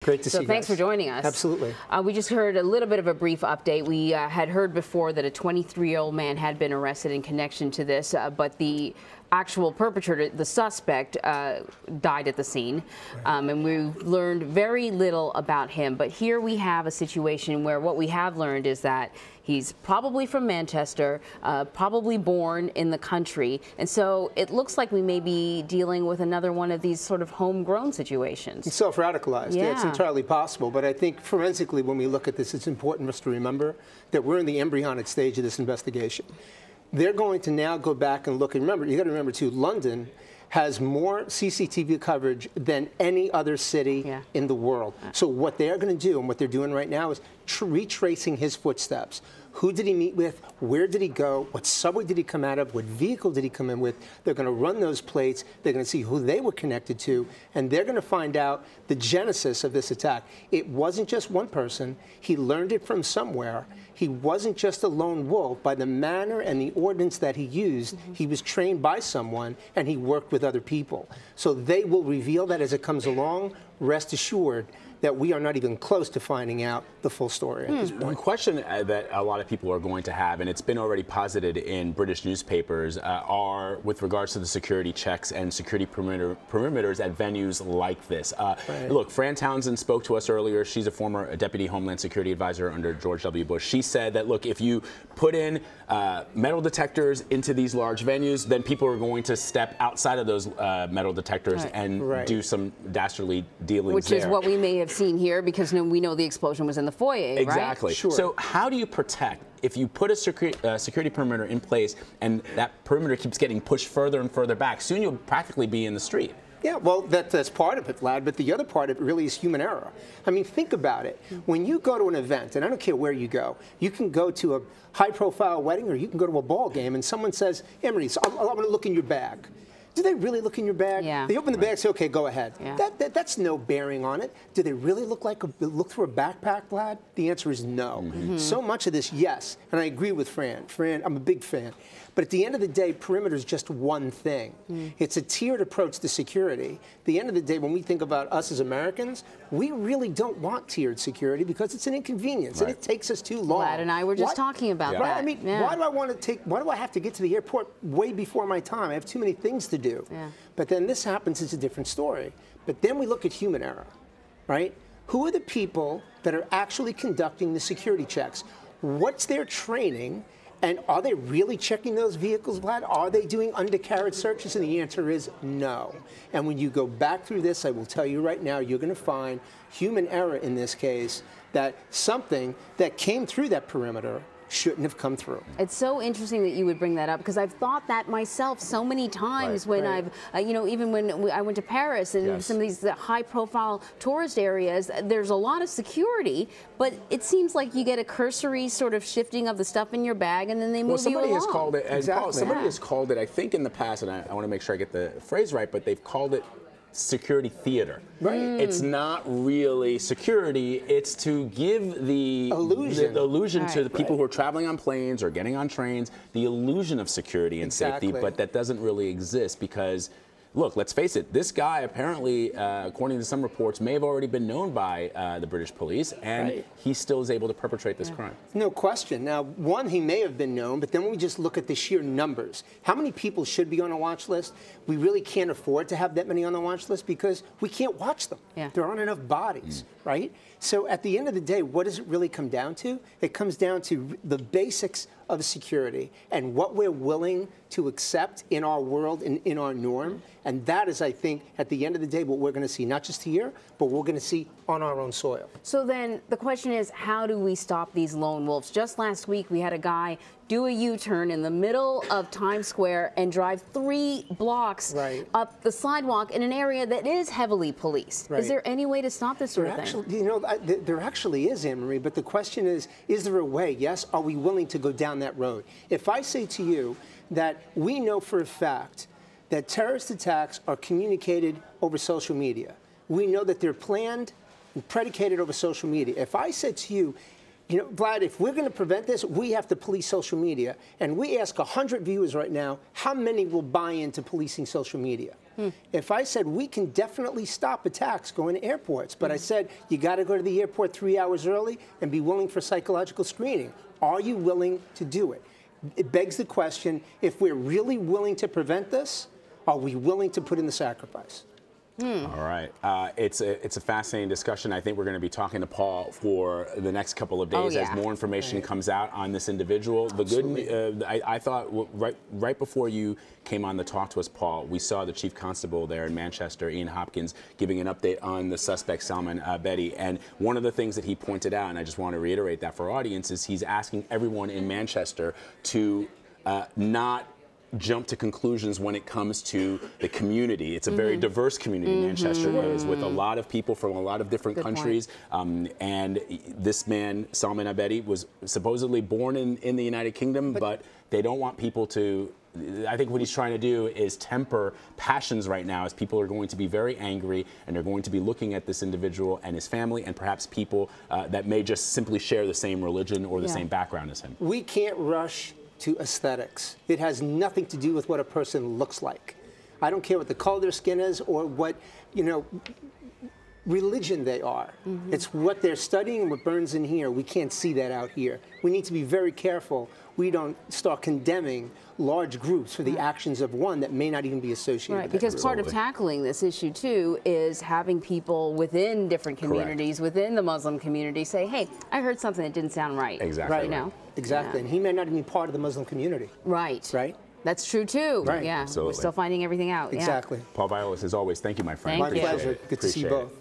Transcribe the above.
Great to see you. So thanks for joining us. Absolutely. We just heard a little bit of a brief update. We had heard before that a 23-year-old man had been arrested in connection to this, but the actual perpetrator, the suspect, died at the scene, and we've learned very little about him. But here we have a situation where what we have learned is that he's probably from Manchester, probably born in the country, and so it looks like we may be dealing with another one of these sort of homegrown situations. He's self-radicalized. Yeah, it's entirely possible. But I think forensically, when we look at this, it's important for us to remember that we're in the embryonic stage of this investigation. They're going to now go back and look, and remember, you got to remember too, London has more CCTV coverage than any other city in the world. So what they're going to do, and what they're doing right now, is retracing his footsteps. Who did he meet with? Where did he go? What subway did he come out of? What vehicle did he come in with? They're going to run those plates. They're going to see who they were connected to, and they're going to find out the genesis of this attack. It wasn't just one person. He learned it from somewhere. He wasn't just a lone wolf. By the manner and the ordinance that he used, he was trained by someone, and he worked with other people. So they will reveal that as it comes along. Rest assured that we are not even close to finding out the full story at this point. One question that a lot of people are going to have, and it's been already posited in British newspapers, are with regards to the security checks and security perimeters at venues like this. Look, Fran Townsend spoke to us earlier. She's a former Deputy Homeland Security Advisor under George W. Bush. She said that, look, if you put in metal detectors into these large venues, then people are going to step outside of those metal detectors and do some dastardly dealings Which is what we may have seen here, because we know the explosion was in the foyer, exactly. right? Sure. So how do you protect, if you put a security perimeter in place and that perimeter keeps getting pushed further and further back, soon you'll practically be in the street? Yeah, well, that's part of it, Vlad, but the other part of it really is human error. I mean, think about it. When you go to an event, and I don't care where you go, you can go to a high-profile wedding or you can go to a ball game, and someone says, Emery, I'm going to look in your bag. Do they really look in your bag? Yeah. They open the bag and say, okay, go ahead. Yeah. That's no bearing on it. Do they really look through a backpack, Vlad? The answer is no. So much of this, yes, and I agree with Fran. Fran, I'm a big fan. But at the end of the day, perimeter is just one thing. It's a tiered approach to security. At the end of the day, when we think about us as Americans, we really don't want tiered security because it's an inconvenience and it takes us too long. Vlad and I were just talking about that. I mean, why do I have to get to the airport way before my time? I have too many things to do. But then this happens, it's a different story. But then we look at human error, right? Who are the people that are actually conducting the security checks? What's their training? And are they really checking those vehicles, Vlad? Are they doing undercarriage searches? And the answer is no. And when you go back through this, I will tell you right now, you're going to find human error in this case, that something that came through that perimeter shouldn't have come through. It's so interesting that you would bring that up, because I've thought that myself so many times when I've, even when I went to Paris and some of these high-profile tourist areas, there's a lot of security, but it seems like you get a cursory sort of shifting of the stuff in your bag, and then they move you along. Somebody has called it, exactly. Somebody has called it, I think in the past, and I want to make sure I get the phrase right, but they've called it security theater. It's not really security, it's to give the illusion to the people who are traveling on planes or getting on trains, the illusion of security and safety, but that doesn't really exist because, look, let's face it, this guy apparently, according to some reports, may have already been known by the British police, and he still is able to perpetrate this crime. No question. Now, one, he may have been known, but then when we just look at the sheer numbers, how many people should be on a watch list? We really can't afford to have that many on the watch list because we can't watch them. There aren't enough bodies, right? So at the end of the day, what does it really come down to? It comes down to the basics of security and what we're willing to accept in our world and in our norm. And that is, I think, at the end of the day, what we're going to see, not just here, but we're going to see on our own soil. So then the question is, how do we stop these lone wolves? Just last week, we had a guy do a U-turn in the middle of Times Square and drive 3 blocks up the sidewalk in an area that is heavily policed. Is there any way to stop this sort of thing? There actually is, Anne-Marie, but the question is there a way? Yes, are we willing to go down that road? If I say to you that we know for a fact that terrorist attacks are communicated over social media, we know that they're planned and predicated over social media. If I said to you, Vlad, if we're going to prevent this, we have to police social media. And we ask 100 viewers right now, how many will buy into policing social media? If I said we can definitely stop attacks going to airports, but I said you got to go to the airport 3 hours early and be willing for psychological screening, are you willing to do it? It begs the question, if we're really willing to prevent this, are we willing to put in the sacrifice? All right. It's a fascinating discussion. I think we're going to be talking to Paul for the next couple of days as more information comes out on this individual. The good, I thought right before you came on to talk to us, Paul, we saw the Chief Constable there in Manchester, Ian Hopkins, giving an update on the suspect, Salman Abedi. And one of the things that he pointed out, and I just want to reiterate that for our audience, is he's asking everyone in Manchester to not jump to conclusions when it comes to the community. It's a very diverse community, Manchester is, with a lot of people from a lot of different countries. And this man, Salman Abedi, was supposedly born in the United Kingdom, but they don't want people to. I think what he's trying to do is temper passions right now, as people are going to be very angry and they're going to be looking at this individual and his family and perhaps people that may just simply share the same religion or the same background as him. We can't rush to aesthetics. It has nothing to do with what a person looks like. I don't care what the color of their skin is or what, religion they are. It's what they're studying and what burns in here. We can't see that out here. We need to be very careful we don't start condemning large groups for the actions of one that may not even be associated with that because group. part of tackling this issue, too, is having people within different communities, within the Muslim community, say, hey, I heard something that didn't sound right. Exactly. Right now. Exactly. And he may not even be part of the Muslim community. Right. Right? That's true, too. Right. Yeah. Absolutely. We're still finding everything out. Exactly. Paul Viollis, as always, thank you, my friend. Thank you. My pleasure. Good to see you both.